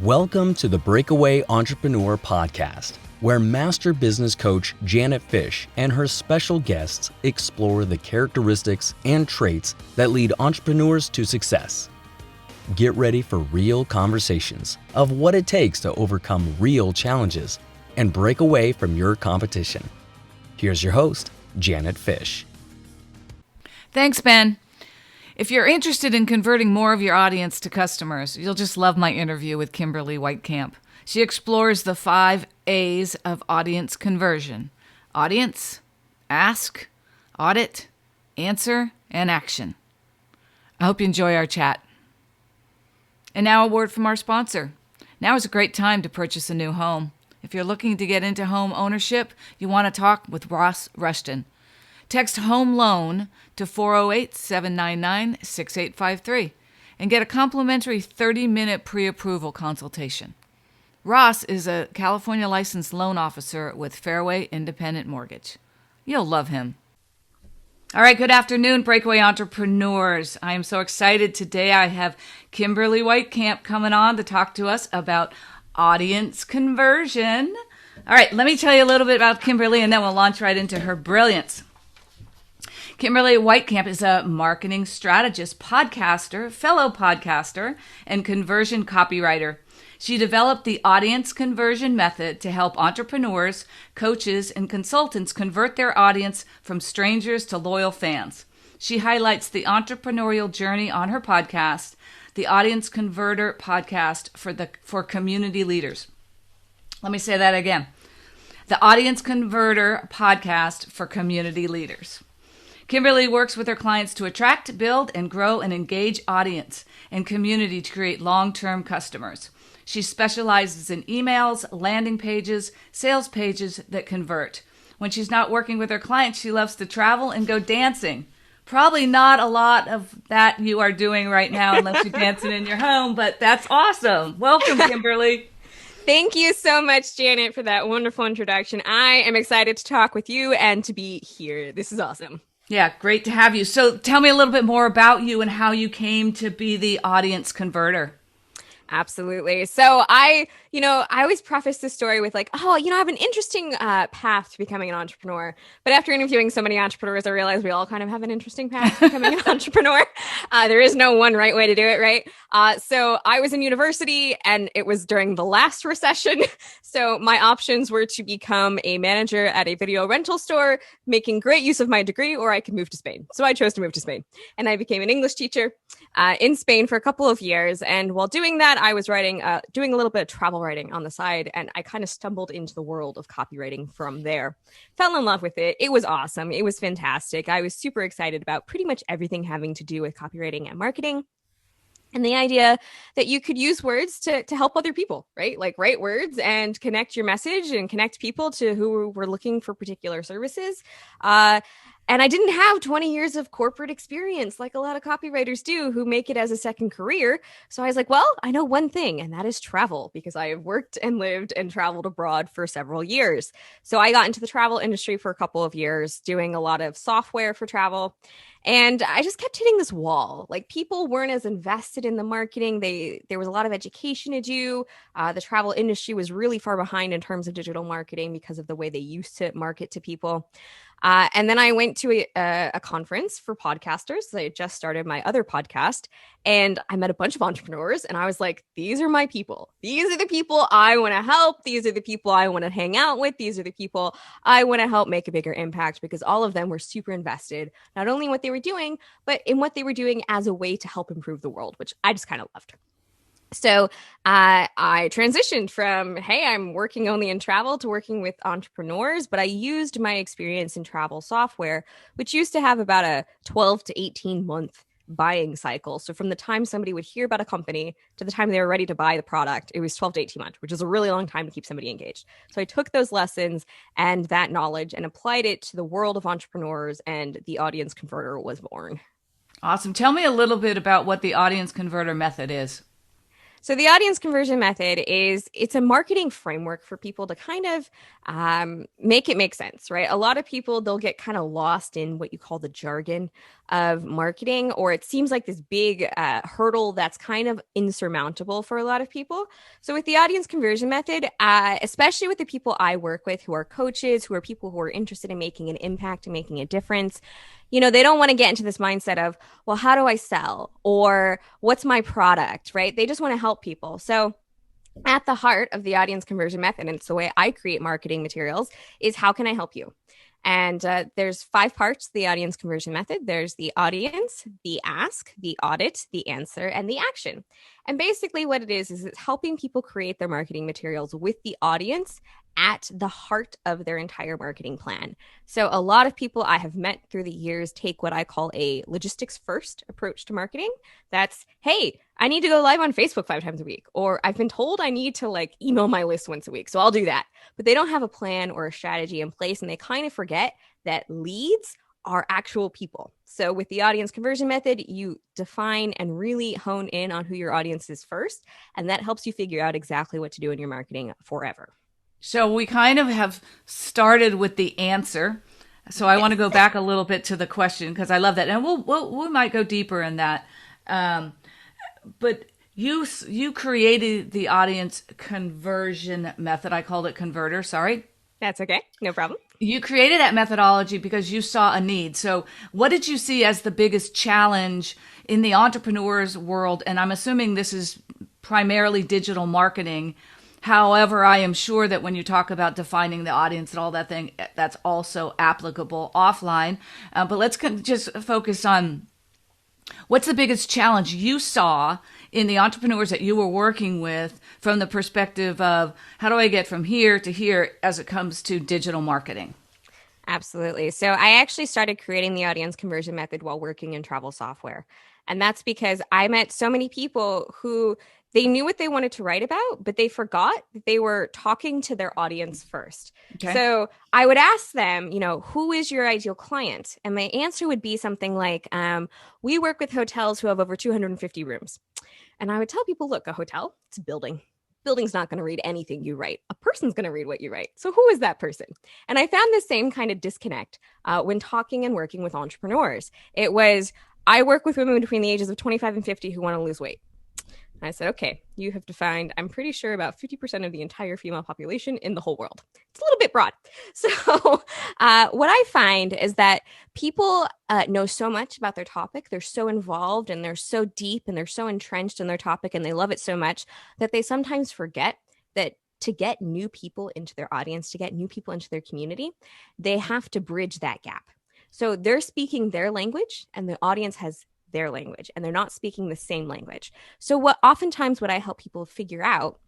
Welcome to the Breakaway Entrepreneur Podcast, where master business coach Janet Fish and her special guests explore the characteristics and traits that lead entrepreneurs to success. Get ready for real conversations of what it takes to overcome real challenges and break away from your competition. Here's your host, Janet Fish. Thanks, Ben. If you're interested in converting more of your audience to customers, you'll just love my interview with Kimberly Whitecamp. She explores the 5 A's of audience conversion: audience, ask, audit, answer, and action. I hope you enjoy our chat. And now a word from our sponsor. Now is a great time to purchase a new home. If you're looking to get into home ownership, you want to talk with Ross Rushton. Text HOME LOAN to 408-799-6853 and get a complimentary 30-minute pre-approval consultation. Ross is a California licensed loan officer with Fairway Independent Mortgage. You'll love him. All right, good afternoon, Breakaway Entrepreneurs. I am so excited today. I have Kimberly Whitecamp coming on to talk to us about audience conversion. All right, let me tell you a little bit about Kimberly, and then we'll launch right into her brilliance. Kimberly Whitecamp is a marketing strategist, podcaster, fellow podcaster, and conversion copywriter. She developed the audience conversion method to help entrepreneurs, coaches, and consultants convert their audience from strangers to loyal fans. She highlights the entrepreneurial journey on her podcast, the Audience Converter podcast for community leaders. Let me say that again. The Audience Converter podcast for community leaders. Kimberly works with her clients to attract, build, and grow an engaged audience and community to create long-term customers. She specializes in emails, landing pages, sales pages that convert. When she's not working with her clients, she loves to travel and go dancing. Probably not a lot of that you are doing right now unless you're dancing in your home, but that's awesome. Welcome, Kimberly. Thank you so much, Janet, for that wonderful introduction. I am excited to talk with you and to be here. This is awesome. Yeah, great to have you. So tell me a little bit more about you and how you came to be the audience converter. Absolutely. So I always preface this story with I have an interesting path to becoming an entrepreneur. But after interviewing so many entrepreneurs, I realized we all kind of have an interesting path to becoming an entrepreneur. There is no one right way to do it, right? So I was in university and it was during the last recession. So my options were to become a manager at a video rental store, making great use of my degree, or I could move to Spain. So I chose to move to Spain. And I became an English teacher in Spain for a couple of years. And while doing that, I was doing a little bit of travel writing on the side, and I kind of stumbled into the world of copywriting from there. Fell in love with it. It was awesome. It was fantastic. I was super excited about pretty much everything having to do with copywriting and marketing. And the idea that you could use words to help other people, right? Like write words and connect your message and connect people to who were looking for particular services. And I didn't have 20 years of corporate experience like a lot of copywriters do who make it as a second career. So I was like, well, I know one thing, and that is travel, because I have worked and lived and traveled abroad for several years. So I got into the travel industry for a couple of years, doing a lot of software for travel. And I just kept hitting this wall. Like, people weren't as invested in the marketing. There was a lot of education to do. The travel industry was really far behind in terms of digital marketing because of the way they used to market to people. And then I went to a conference for podcasters. I had just started my other podcast, and I met a bunch of entrepreneurs, and I was like, these are my people. These are the people I want to help. These are the people I want to hang out with. These are the people I want to help make a bigger impact, because all of them were super invested, not only in what they were doing, but in what they were doing as a way to help improve the world, which I just kind of loved. So I transitioned from, hey, I'm working only in travel, to working with entrepreneurs, but I used my experience in travel software, which used to have about a 12 to 18 month buying cycle. So from the time somebody would hear about a company to the time they were ready to buy the product, it was 12 to 18 months, which is a really long time to keep somebody engaged. So I took those lessons and that knowledge and applied it to the world of entrepreneurs, and the Audience Converter was born. Awesome. Tell me a little bit about what the Audience Converter method is. So the audience conversion method it's a marketing framework for people to kind of make it make sense, right? A lot of people, they'll get kind of lost in what you call the jargon of marketing, or it seems like this big hurdle that's kind of insurmountable for a lot of people. So with the audience conversion method, especially with the people I work with who are coaches, who are people who are interested in making an impact and making a difference, they don't want to get into this mindset of, well, how do I sell? Or what's my product, right? They just want to help people. So at the heart of the audience conversion method, and it's the way I create marketing materials, is how can I help you? And there's 5 parts to the audience conversion method. There's the audience, the ask, the audit, the answer, and the action. And basically what it is it's helping people create their marketing materials with the audience at the heart of their entire marketing plan. So a lot of people I have met through the years take what I call a logistics first approach to marketing. That's, hey, I need to go live on Facebook 5 times a week, or I've been told I need to email my list once a week, so I'll do that. But they don't have a plan or a strategy in place, and they kind of forget that leads are actual people. So with the audience conversion method, you define and really hone in on who your audience is first, and that helps you figure out exactly what to do in your marketing forever. So we kind of have started with the answer. So I want to go back a little bit to the question because I love that, and we might go deeper in that. But you created the audience conversion method. I called it converter. Sorry. That's okay. No problem. You created that methodology because you saw a need. So what did you see as the biggest challenge in the entrepreneur's world? And I'm assuming this is primarily digital marketing. However, I am sure that when you talk about defining the audience and all that thing, that's also applicable offline. But let's just focus on what's the biggest challenge you saw in the entrepreneurs that you were working with from the perspective of how do I get from here to here as it comes to digital marketing? Absolutely. So I actually started creating the audience conversion method while working in travel software. And that's because I met so many people who they knew what they wanted to write about, but they forgot that they were talking to their audience first. Okay. So I would ask them, who is your ideal client? And my answer would be something like, we work with hotels who have over 250 rooms. And I would tell people, look, a hotel, it's a building. Building's not going to read anything you write. A person's going to read what you write. So who is that person? And I found the same kind of disconnect when talking and working with entrepreneurs. It was, I work with women between the ages of 25 and 50 who want to lose weight. And I said, okay, you have defined, I'm pretty sure about 50% of the entire female population in the whole world. It's a little bit broad. So what I find is that people know so much about their topic. They're so involved and they're so deep and they're so entrenched in their topic and they love it so much that they sometimes forget that to get new people into their audience, to get new people into their community, they have to bridge that gap. So they're speaking their language and the audience has their language and they're not speaking the same language. So what I help people figure out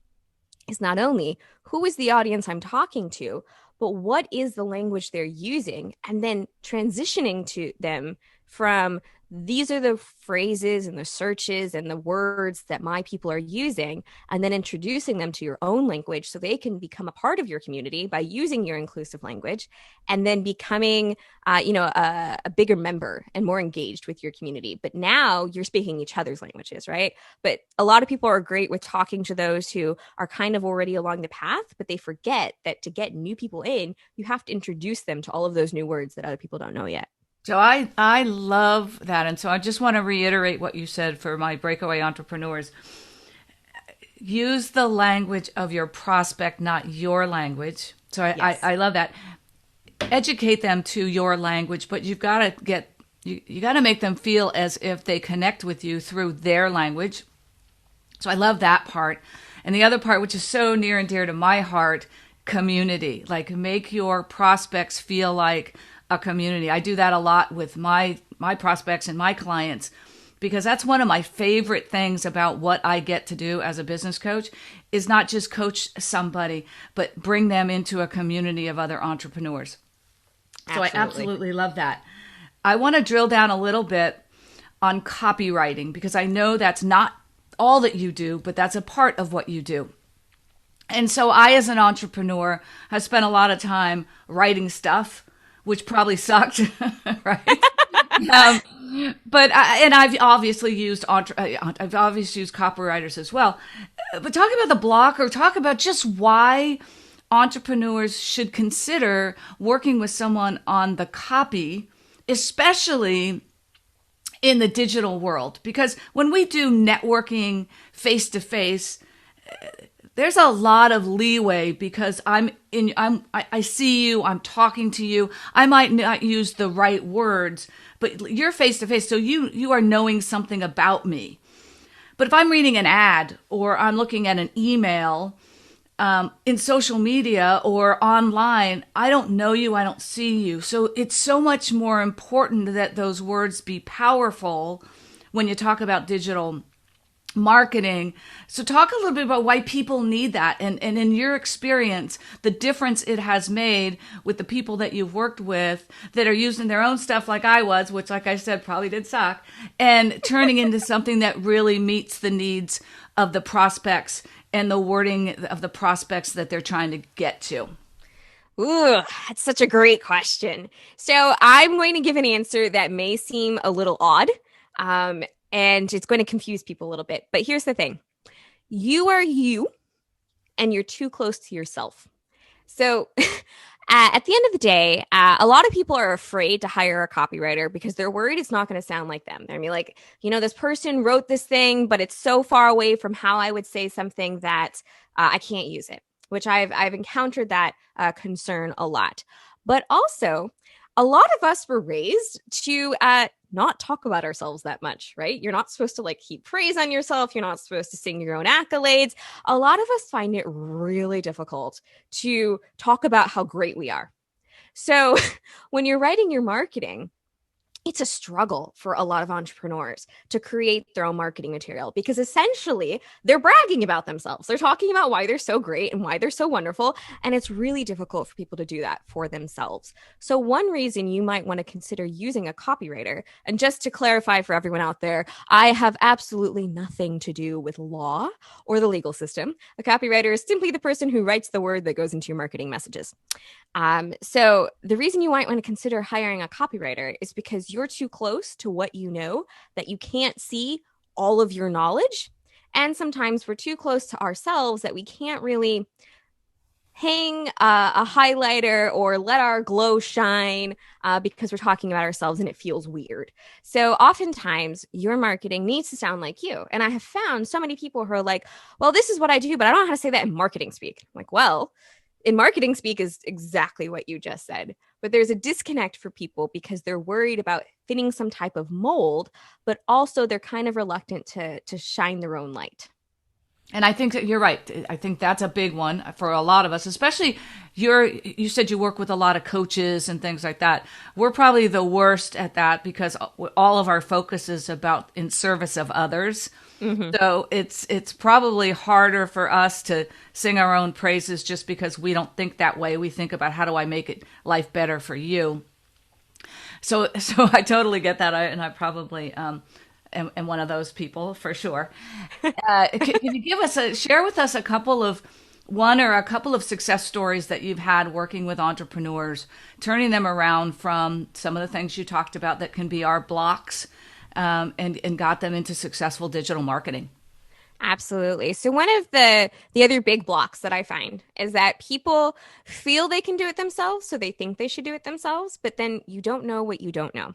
is not only who is the audience I'm talking to, but what is the language they're using, and then transitioning to them from these are the phrases and the searches and the words that my people are using, and then introducing them to your own language so they can become a part of your community by using your inclusive language, and then becoming, a bigger member and more engaged with your community. But now you're speaking each other's languages, right? But a lot of people are great with talking to those who are kind of already along the path, but they forget that to get new people in, you have to introduce them to all of those new words that other people don't know yet. So I love that. And so I just want to reiterate what you said for my breakaway entrepreneurs. Use the language of your prospect, not your language. So Yes. I love that. Educate them to your language, but you've got to you got to make them feel as if they connect with you through their language. So I love that part. And the other part, which is so near and dear to my heart, community. Like make your prospects feel like a community. I do that a lot with my prospects and my clients because that's one of my favorite things about what I get to do as a business coach is not just coach somebody, but bring them into a community of other entrepreneurs. Absolutely. So I absolutely love that. I want to drill down a little bit on copywriting because I know that's not all that you do, but that's a part of what you do. And so I, as an entrepreneur, have spent a lot of time writing stuff, which probably sucked, right? But I've obviously used copywriters as well. But talk about the block, or talk about just why entrepreneurs should consider working with someone on the copy, especially in the digital world. Because when we do networking face to face, there's a lot of leeway because I see you, I'm talking to you. I might not use the right words, but you're face to face, so you are knowing something about me. But if I'm reading an ad or I'm looking at an email in social media or online, I don't know you, I don't see you. So it's so much more important that those words be powerful when you talk about digital marketing. So talk a little bit about why people need that, and in your experience, the difference it has made with the people that you've worked with that are using their own stuff like I was, which like I said, probably did suck, and turning into something that really meets the needs of the prospects and the wording of the prospects that they're trying to get to. Ooh, that's such a great question. So I'm going to give an answer that may seem a little odd. And it's going to confuse people a little bit. But here's the thing. You are you, and you're too close to yourself. So at the end of the day, a lot of people are afraid to hire a copywriter because they're worried it's not going to sound like them. They're going to be like, this person wrote this thing, but it's so far away from how I would say something that I can't use it, which I've encountered that concern a lot. But also, a lot of us were raised to not talk about ourselves that much, right? You're not supposed to heap praise on yourself. You're not supposed to sing your own accolades. A lot of us find it really difficult to talk about how great we are. So when you're writing your marketing, it's a struggle for a lot of entrepreneurs to create their own marketing material because essentially they're bragging about themselves. They're talking about why they're so great and why they're so wonderful. And it's really difficult for people to do that for themselves. So one reason you might want to consider using a copywriter, and just to clarify for everyone out there, I have absolutely nothing to do with law or the legal system. A copywriter is simply the person who writes the word that goes into your marketing messages. So the reason you might want to consider hiring a copywriter is because you're too close to what you know that you can't see all of your knowledge. And sometimes we're too close to ourselves that we can't really hang a highlighter or let our glow shine because we're talking about ourselves and it feels weird. So oftentimes your marketing needs to sound like you. And I have found so many people who are like, well, this is what I do, but I don't know how to say that in marketing speak. I'm like, well, in marketing speak is exactly what you just said. But there's a disconnect for people because they're worried about fitting some type of mold, but also they're kind of reluctant to shine their own light. And I think that you're right. I think that's a big one for a lot of us, especially you said you work with a lot of coaches and things like that. We're probably the worst at that because all of our focus is about in service of others. Mm-hmm. So it's probably harder for us to sing our own praises just because we don't think that way. We think about how do I make life better for you. So I totally get that. I probably am one of those people for sure. Can you share with us a couple of success stories that you've had working with entrepreneurs, turning them around from some of the things you talked about that can be our blocks, and got them into successful digital marketing? Absolutely. So one of the other big blocks that I find is that people feel they can do it themselves, so they think they should do it themselves, but then you don't know what you don't know.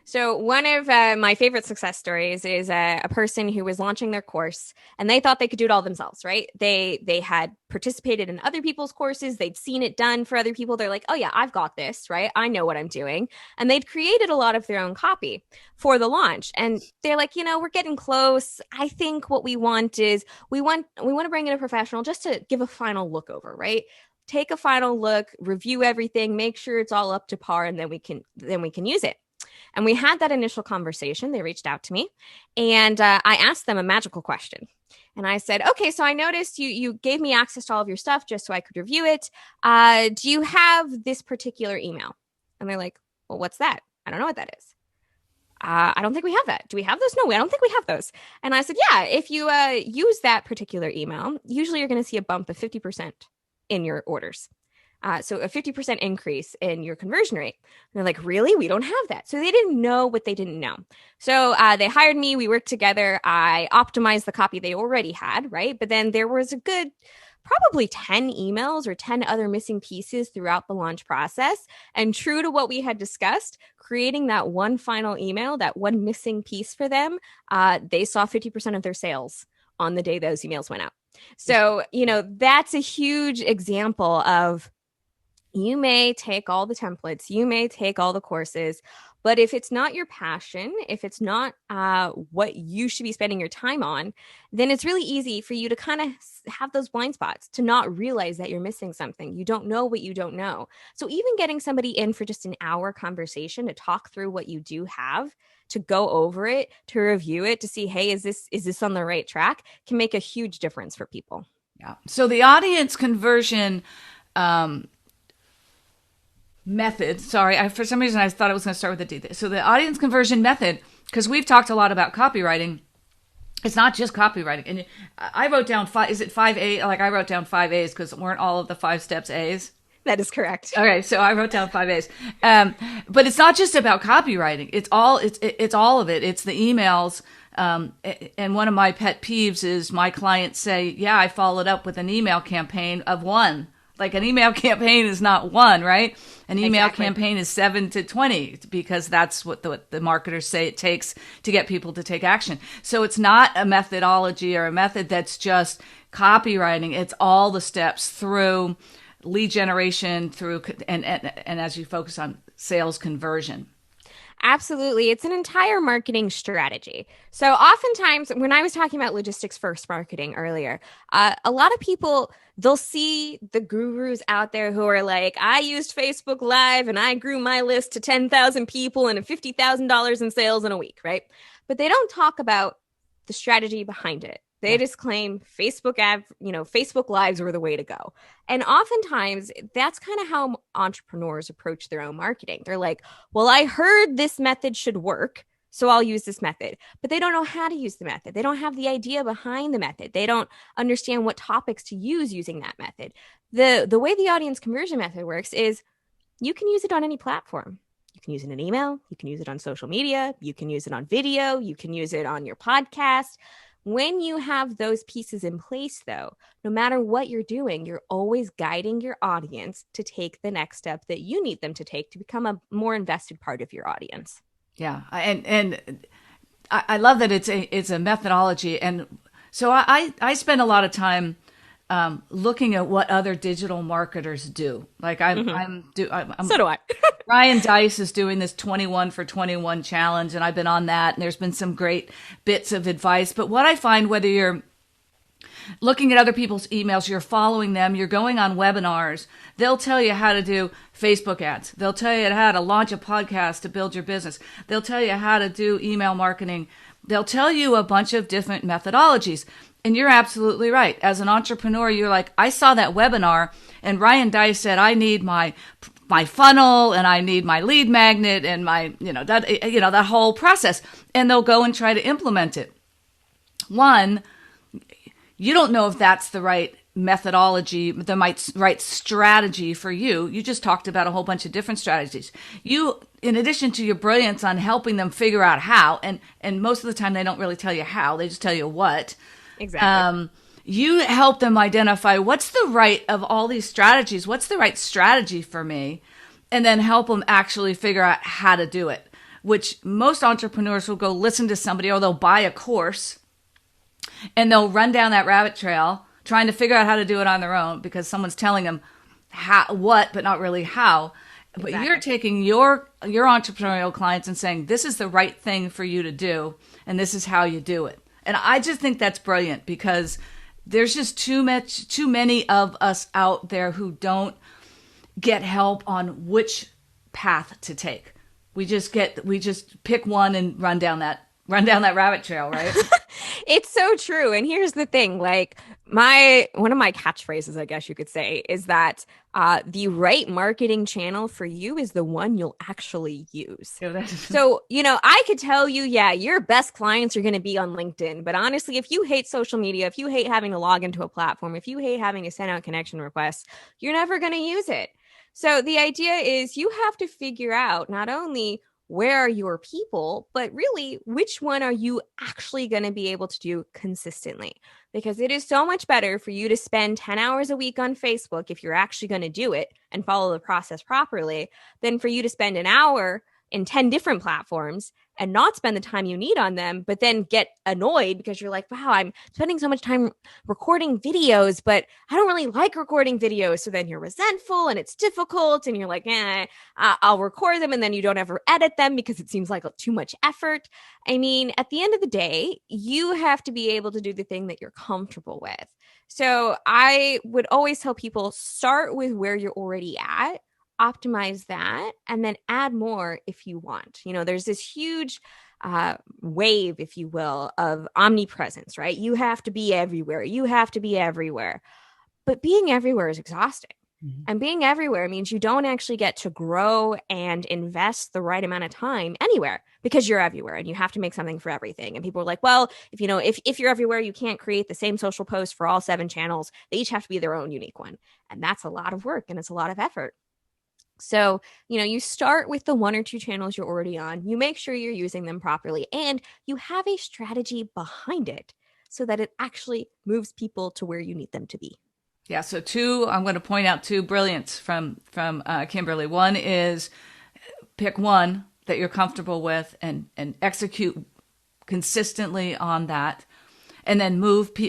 So one of my favorite success stories is a person who was launching their course and they thought they could do it all themselves, right? They had participated in other people's courses. They'd seen it done for other people. They're like, oh yeah, I've got this, right? I know what I'm doing. And they'd created a lot of their own copy for the launch. And they're like, we're getting close. I think what we want is we want to bring in a professional just to give a final look over, right? Take a final look, review everything, make sure it's all up to par, and then we can use it. And we had that initial conversation. They reached out to me and I asked them a magical question. And I said, okay, so I noticed you gave me access to all of your stuff just so I could review it. Do you have this particular email? And they're like, well, what's that? I don't know what that is. I don't think we have that. Do we have those? No, I don't think we have those. And I said, yeah, if you use that particular email, usually you're going to see a bump of 50% in your orders. So a 50% increase in your conversion rate. And they're like, really? We don't have that. So they didn't know what they didn't know. So they hired me. We worked together. I optimized the copy they already had, right? But then there was a good probably 10 emails or 10 other missing pieces throughout the launch process. And true to what we had discussed, creating that one final email, that one missing piece for them, they saw 50% of their sales on the day those emails went out. So, that's a huge example of, you may take all the templates, you may take all the courses, but if it's not your passion, if it's not what you should be spending your time on, then it's really easy for you to kind of have those blind spots, to not realize that you're missing something. You don't know what you don't know. So even getting somebody in for just an hour conversation to talk through what you do have, to go over it, to review it, to see, hey, is this on the right track, can make a huge difference for people. Yeah. So the audience conversion method. Sorry, for some reason I thought I was going to start with the D. So the audience conversion method, because we've talked a lot about copywriting. It's not just copywriting. And I wrote down is it 5A? Like I wrote down 5 A's because weren't all of the 5 steps A's? That is correct. Okay, so I wrote down 5 A's. But it's not just about copywriting. It's all of it. It's the emails. And one of my pet peeves is my clients say, yeah, I followed up with an email campaign of 1. Like an email campaign is not 1, right? An email campaign is 7 to 20 because that's what the marketers say it takes to get people to take action. So it's not a methodology or a method that's just copywriting. It's all the steps through lead generation, through and as you focus on sales conversion. Absolutely. It's an entire marketing strategy. So oftentimes when I was talking about logistics first marketing earlier, a lot of people, they'll see the gurus out there who are like, I used Facebook Live and I grew my list to 10,000 people and $50,000 in sales in a week, right? But they don't talk about the strategy behind it. They just claim Facebook Lives were the way to go. And oftentimes that's kind of how entrepreneurs approach their own marketing. They're like, well, I heard this method should work, so I'll use this method. But they don't know how to use the method. They don't have the idea behind the method. They don't understand what topics to use using that method. The way the audience conversion method works is you can use it on any platform. You can use it in an email. You can use it on social media. You can use it on video. You can use it on your podcast. When you have those pieces in place, though, no matter what you're doing, you're always guiding your audience to take the next step that you need them to take to become a more invested part of your audience. Yeah. And I love that it's a methodology. And so I spend a lot of time looking at what other digital marketers do. Like so do I. Ryan Deiss is doing this 21 for 21 challenge, and I've been on that, and there's been some great bits of advice. But what I find, whether you're looking at other people's emails, you're following them, you're going on webinars, they'll tell you how to do Facebook ads. They'll tell you how to launch a podcast to build your business. They'll tell you how to do email marketing. They'll tell you a bunch of different methodologies. And you're absolutely right. As an entrepreneur, you're like, I saw that webinar and Ryan Deiss said, I need my funnel and I need my lead magnet and my, that whole process. And they'll go and try to implement it. One, you don't know if that's the right methodology, the right strategy for you. You just talked about a whole bunch of different strategies. You, in addition to your brilliance on helping them figure out how, and most of the time they don't really tell you how, they just tell you what. Exactly. You help them identify what's the right of all these strategies, what's the right strategy for me, and then help them actually figure out how to do it, which most entrepreneurs will go listen to somebody or they'll buy a course and they'll run down that rabbit trail trying to figure out how to do it on their own because someone's telling them what, but not really how. But exactly. You're taking your entrepreneurial clients and saying, this is the right thing for you to do, and this is how you do it. And I just think that's brilliant because there's just too many of us out there who don't get help on which path to take. We just pick one and run down that rabbit trail, right? It's so true. And here's the thing, like one of my catchphrases, I guess you could say, is that the right marketing channel for you is the one you'll actually use. Yeah, So, I could tell you, yeah, your best clients are going to be on LinkedIn. But honestly, if you hate social media, if you hate having to log into a platform, if you hate having to send out connection requests, you're never going to use it. So the idea is you have to figure out not only where are your people, but really which one are you actually going to be able to do consistently? Because it is so much better for you to spend 10 hours a week on Facebook if you're actually going to do it and follow the process properly than for you to spend an hour in 10 different platforms and not spend the time you need on them, but then get annoyed because you're like, wow, I'm spending so much time recording videos, but I don't really like recording videos. So then you're resentful and it's difficult and you're like, I'll record them and then you don't ever edit them because it seems like too much effort. I mean, at the end of the day, you have to be able to do the thing that you're comfortable with. So I would always tell people, start with where you're already at, optimize that, and then add more if you want. There's this huge wave, if you will, of omnipresence, right? You have to be everywhere. You have to be everywhere. But being everywhere is exhausting. Mm-hmm. And being everywhere means you don't actually get to grow and invest the right amount of time anywhere because you're everywhere and you have to make something for everything. And people are like, well, if you're everywhere, you can't create the same social post for all 7 channels. They each have to be their own unique one. And that's a lot of work and it's a lot of effort. So, you start with the 1 or 2 channels you're already on, you make sure you're using them properly, and you have a strategy behind it so that it actually moves people to where you need them to be. Yeah. So I'm going to point out 2 brilliants from Kimberly. One is pick one that you're comfortable with and execute consistently on that. And then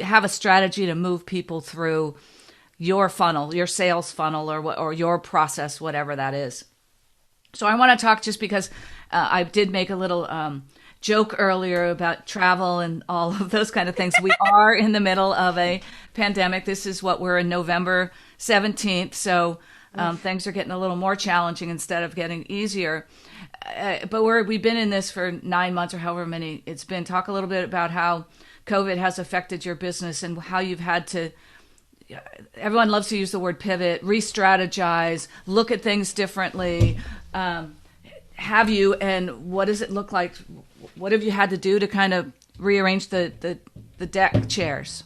have a strategy to move people through your funnel, your sales funnel, or your process, whatever that is. So I want to talk just because I did make a little joke earlier about travel and all of those kind of things. We are in the middle of a pandemic. This is we're in November 17th. So things are getting a little more challenging instead of getting easier. But we've been in this for 9 months or however many it's been. Talk a little bit about how COVID has affected your business and how you've had to, everyone loves to use the word pivot, re-strategize, look at things differently. Have you, and what does it look like? What have you had to do to kind of rearrange the deck chairs?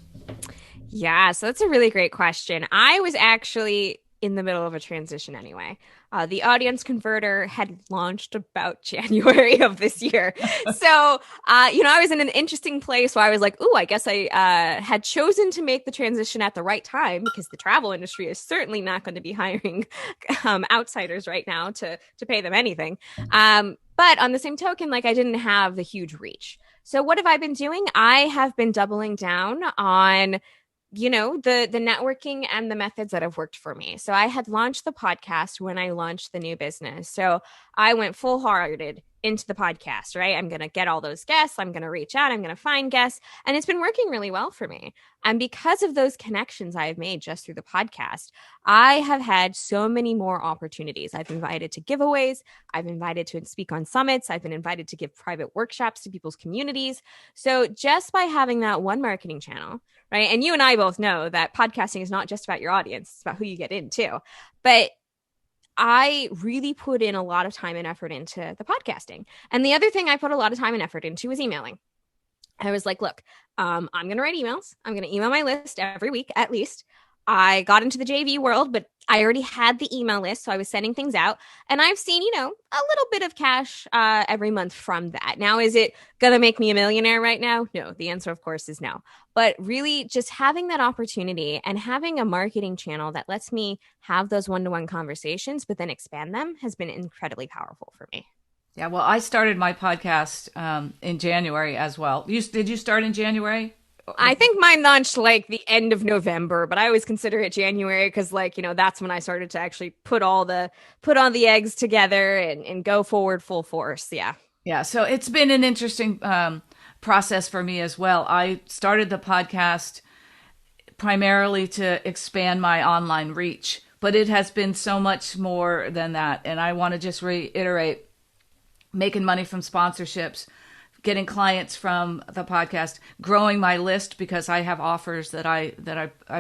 Yeah, so that's a really great question. I was actually in the middle of a transition anyway. The audience converter had launched about January of this year. So, I was in an interesting place where I was like, ooh, I guess I had chosen to make the transition at the right time because the travel industry is certainly not going to be hiring outsiders right now to pay them anything. But on the same token, I didn't have the huge reach. So what have I been doing? I have been doubling down on the networking and the methods that have worked for me. So I had launched the podcast when I launched the new business. So I went full-hearted into the podcast, right? I'm going to get all those guests. I'm going to reach out. I'm going to find guests. And it's been working really well for me. And because of those connections I have made just through the podcast, I have had so many more opportunities. I've invited to giveaways. I've invited to speak on summits. I've been invited to give private workshops to people's communities. So just by having that one marketing channel, right? And you and I both know that podcasting is not just about your audience. It's about who you get in too. But I really put in a lot of time and effort into the podcasting. And the other thing I put a lot of time and effort into was emailing. I was like, look, I'm going to write emails. I'm going to email my list every week, at least. I got into the JV world, but I already had the email list. So I was sending things out and I've seen, a little bit of cash every month from that. Now, is it going to make me a millionaire right now? No, the answer, of course, is no. But really just having that opportunity and having a marketing channel that lets me have those one-to-one conversations, but then expand them has been incredibly powerful for me. Yeah, well, I started my podcast in January as well. Did you start in January? I think mine launched the end of November, but I always consider it January because that's when I started to actually put all the eggs together and go forward full force. Yeah. Yeah. So it's been an interesting process for me as well. I started the podcast primarily to expand my online reach, but it has been so much more than that. And I want to just reiterate, making money from sponsorships, getting clients from the podcast, growing my list because I have offers that I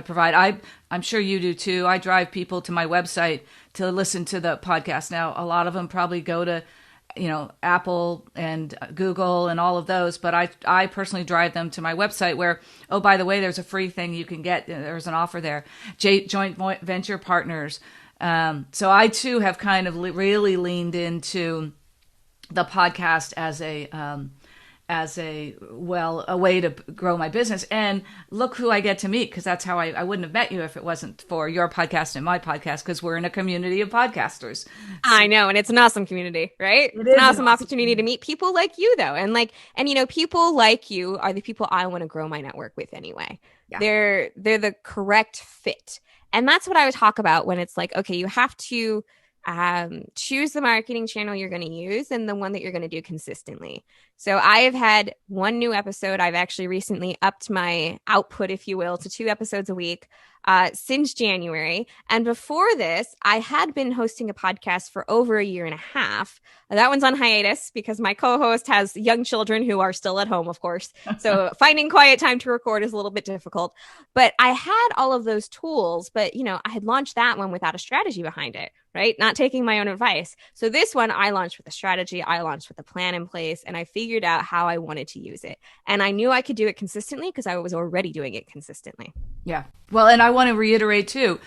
provide. I'm sure you do too. I drive people to my website to listen to the podcast. Now, a lot of them probably go to, Apple and Google and all of those, but I personally drive them to my website where, oh, by the way, there's a free thing you can get. There's an offer there. Joint venture partners. So I too have kind of really leaned into the podcast as a way to grow my business. And look who I get to meet, because that's how I wouldn't have met you if it wasn't for your podcast and my podcast, because we're in a community of podcasters. I know, and it's an awesome community, right? It's an awesome opportunity to meet people like you, though. And people like you are the people I want to grow my network with anyway. Yeah. They're the correct fit. And that's what I would talk about when it's like, okay, you have to choose the marketing channel you're going to use and the one that you're going to do consistently. So I have had one new episode. I've actually recently upped my output, if you will, to 2 episodes a week since January. And before this, I had been hosting a podcast for over a year and a half. That one's on hiatus because my co-host has young children who are still at home, of course. So finding quiet time to record is a little bit difficult. But I had all of those tools, but I had launched that one without a strategy behind it, right? Not taking my own advice. So this one I launched with a strategy. I launched with a plan in place, and I figured out how I wanted to use it. And I knew I could do it consistently because I was already doing it consistently. Yeah. Well, and I want to reiterate too,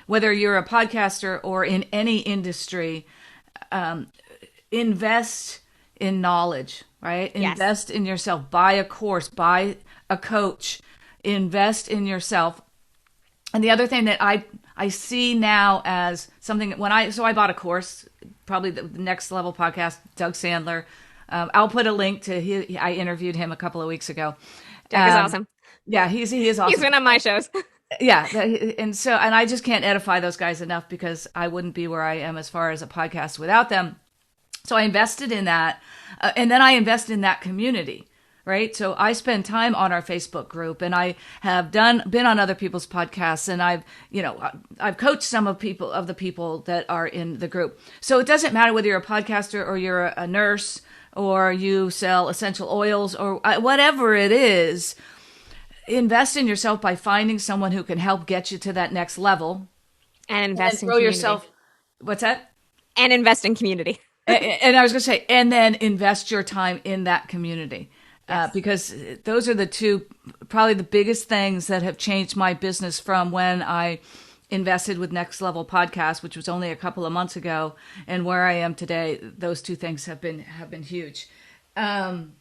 whether you're a podcaster or in any industry, invest in knowledge, right? Yes. Invest in yourself. Buy a course, buy a coach, invest in yourself. And the other thing that I see now as something that I bought a course, probably the Next Level podcast, Doug Sandler. I'll put a link to I interviewed him a couple of weeks ago. Doug is awesome. Yeah, he is awesome. He's been on my shows. Yeah. And I just can't edify those guys enough because I wouldn't be where I am as far as a podcast without them. So I invested in that. And then I invest in that community, right? So I spend time on our Facebook group, and I have been on other people's podcasts, and I've coached some of the people that are in the group. So it doesn't matter whether you're a podcaster or you're a nurse or you sell essential oils or whatever it is. Invest in yourself by finding someone who can help get you to that next level, and invest in grow community. yourself. What's that? And invest in community. And I was going to say, and then invest your time in that community. Yes. Because those are the two, probably the biggest things that have changed my business from when I invested with Next Level Podcast, which was only a couple of months ago, and where I am today. Those two things have been huge. What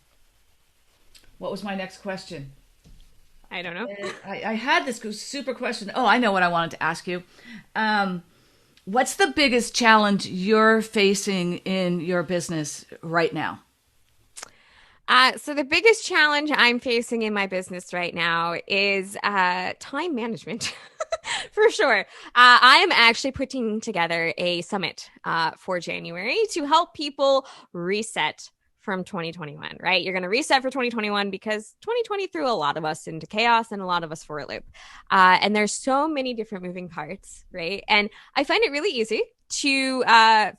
was my next question? I don't know. I had this super question. Oh, I know what I wanted to ask you. What's the biggest challenge you're facing in your business right now? So the biggest challenge I'm facing in my business right now is time management, for sure. I'm actually putting together a summit for January to help people reset from 2021, right? You're going to reset for 2021 because 2020 threw a lot of us into chaos and a lot of us for a loop. And there's so many different moving parts, right? And I find it really easy to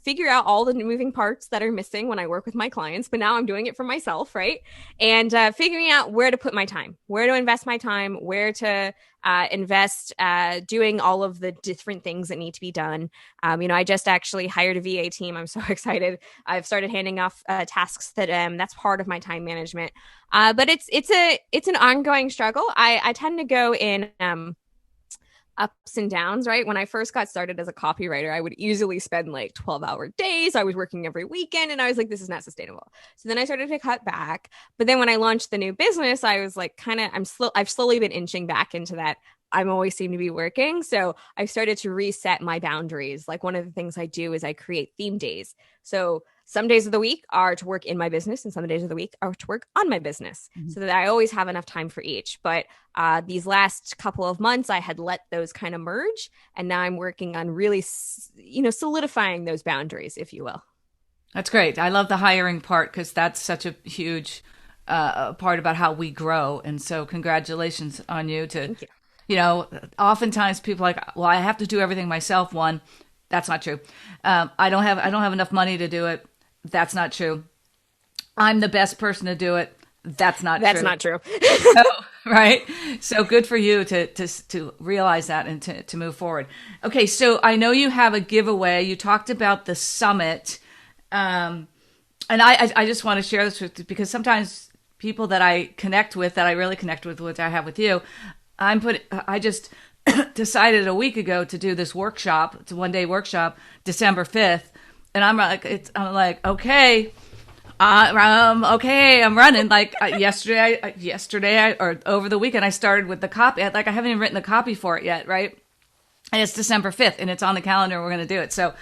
figure out all the moving parts that are missing when I work with my clients, but now I'm doing it for myself, right? And figuring out where to put my time, where to invest my time, where to invest doing all of the different things that need to be done. I just actually hired a VA team. I'm so excited. I've started handing off tasks that's part of my time management. But it's an ongoing struggle. I tend to go in ups and downs, right? When I first got started as a copywriter, I would easily spend like 12-hour days. I was working every weekend and I was like, this is not sustainable. So then I started to cut back. But then when I launched the new business, I was like, I've slowly been inching back into that. I'm always seem to be working. So I started to reset my boundaries. Like one of the things I do is I create theme days. So some days of the week are to work in my business and some days of the week are to work on my business, so that I always have enough time for each. But these last couple of months, I had let those kind of merge. And now I'm working on really, solidifying those boundaries, if you will. That's great. I love the hiring part because that's such a huge part about how we grow. And so congratulations on you to... Thank you. Oftentimes people are like, well, I have to do everything myself. One, that's not true. I don't have enough money to do it. That's not true. I'm the best person to do it. That's not That's true. not true. So, right? So good for you to realize that and to move forward. Okay, so I know you have a giveaway. You talked about the summit. And I just want to share this with you because sometimes people that I connect with, that I really connect with, which I have with you, I just decided a week ago to do this workshop. It's a 1-day workshop, December 5th. And I'm like, okay. Okay, I'm running. Like yesterday or over the weekend, I started with the copy. Like I haven't even written the copy for it yet, right? And it's December 5th, and it's on the calendar. We're going to do it. So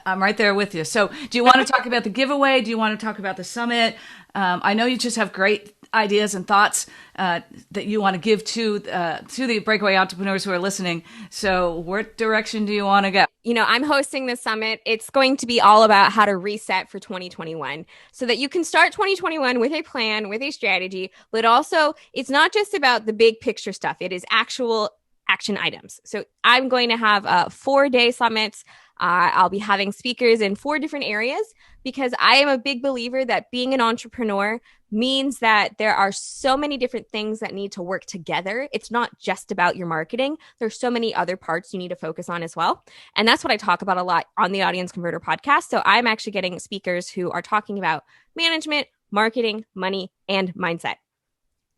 I'm right there with you. So do you want to talk about the giveaway? Do you want to talk about the summit? I know you just have great ideas and thoughts that you want to give to the Breakaway entrepreneurs who are listening. So what direction do you want to go? I'm hosting the summit. It's going to be all about how to reset for 2021 so that you can start 2021 with a plan, with a strategy, but also it's not just about the big picture stuff. It is actual action items. So I'm going to have 4-day summits. I'll be having speakers in 4 different areas because I am a big believer that being an entrepreneur means that there are so many different things that need to work together. It's not just about your marketing. There's so many other parts you need to focus on as well. And that's what I talk about a lot on the Audience Converter podcast. So I'm actually getting speakers who are talking about management, marketing, money, and mindset.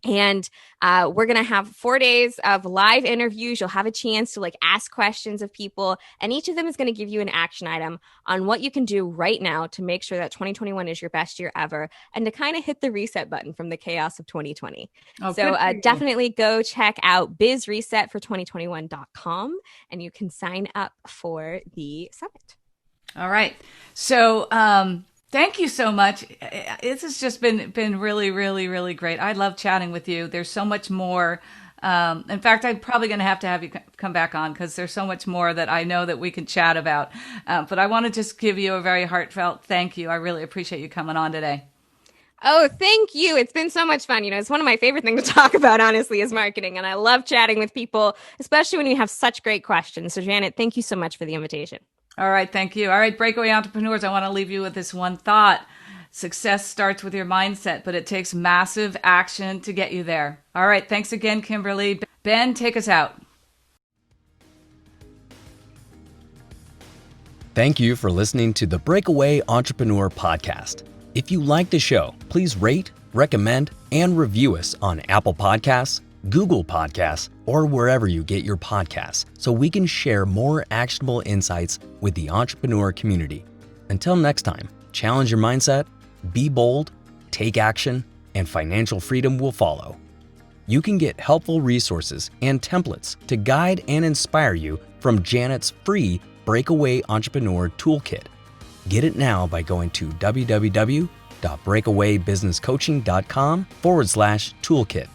And we're going to have 4 days of live interviews. You'll have a chance to ask questions of people. And each of them is going to give you an action item on what you can do right now to make sure that 2021 is your best year ever and to kind of hit the reset button from the chaos of 2020. So definitely go check out bizresetfor2021.com and you can sign up for the summit. All right. So, thank you so much. This has just been really, really, really great. I love chatting with you. There's so much more. In fact, I'm probably going to have you come back on because there's so much more that I know that we can chat about. But I want to just give you a very heartfelt thank you. I really appreciate you coming on today. Oh, thank you. It's been so much fun. It's one of my favorite things to talk about, honestly, is marketing. And I love chatting with people, especially when you have such great questions. So Janet, thank you so much for the invitation. All right. Thank you. All right. Breakaway entrepreneurs, I want to leave you with this one thought. Success starts with your mindset, but it takes massive action to get you there. All right. Thanks again, Kimberly. Ben, take us out. Thank you for listening to the Breakaway Entrepreneur Podcast. If you like the show, please rate, recommend, and review us on Apple Podcasts, Google Podcasts, or wherever you get your podcasts so we can share more actionable insights with the entrepreneur community. Until next time, challenge your mindset, be bold, take action, and financial freedom will follow. You can get helpful resources and templates to guide and inspire you from Janet's free Breakaway Entrepreneur Toolkit. Get it now by going to www.breakawaybusinesscoaching.com/toolkit.